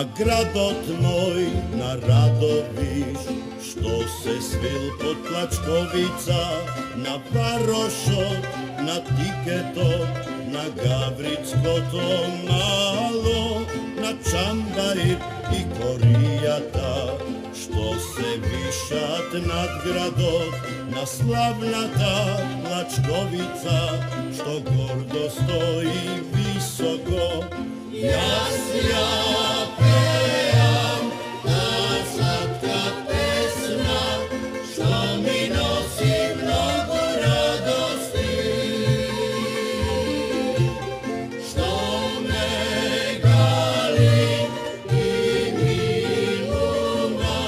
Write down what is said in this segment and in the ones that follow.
Na gradot moj, na Radoviš, što se svil pod Plačkovica, na Varošot, na Tiketot, na Gavricko to malo, na Čambajr i Korijata, što se višat nad gradot, na slavnata Plačkovica, što gordo stoji visoko. Jasja pejam, ta slatka pesma, što mi nosi mnogo radosti, što me gali i miluma,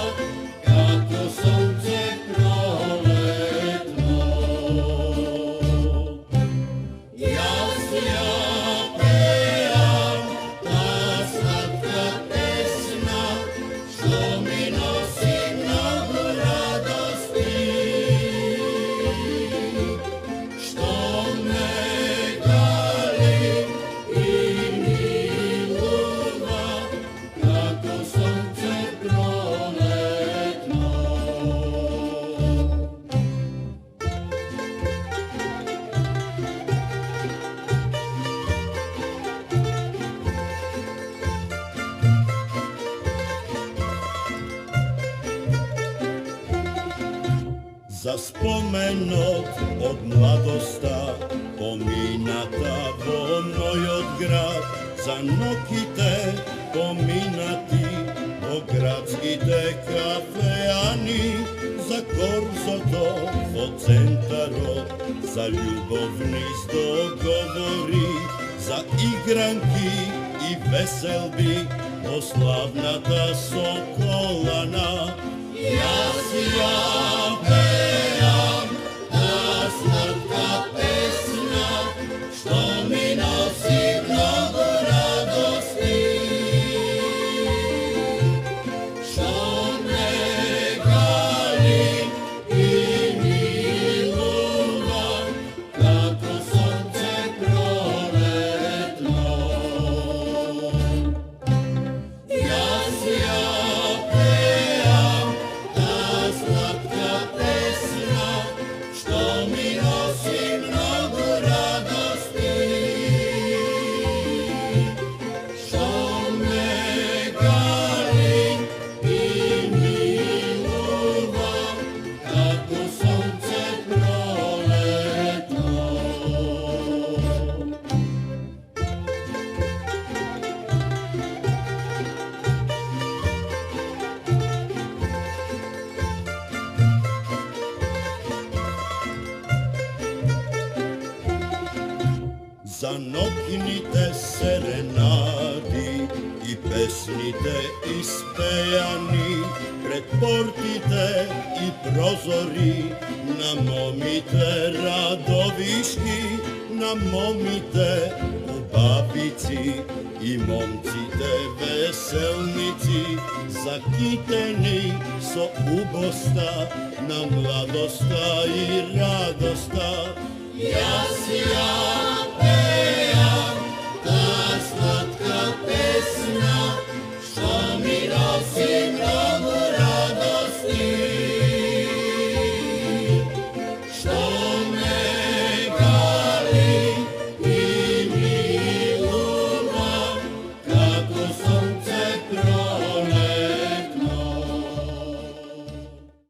kako sunce proletno. Jasja za spomenot od mladosta, pominata vo moj od grad, za nokite pominati, vo gradskite kafeani, za korzoto vo centarot, za ljubovni dogovori, za igranki i veselbi, vo slavnata Sokolana. Jasja pejam, ta slatka pesma, što mi nosi mnogo radosti, što me gali i miluma, kako sunce proletno. Jasja zanoknite serenadi i pesnite ispejani, pretportite i prozori, namomite Radoviški, namomite u Babici i momcite veselnici, zakiteni so ubosta, na mladosta i radosta. Jasja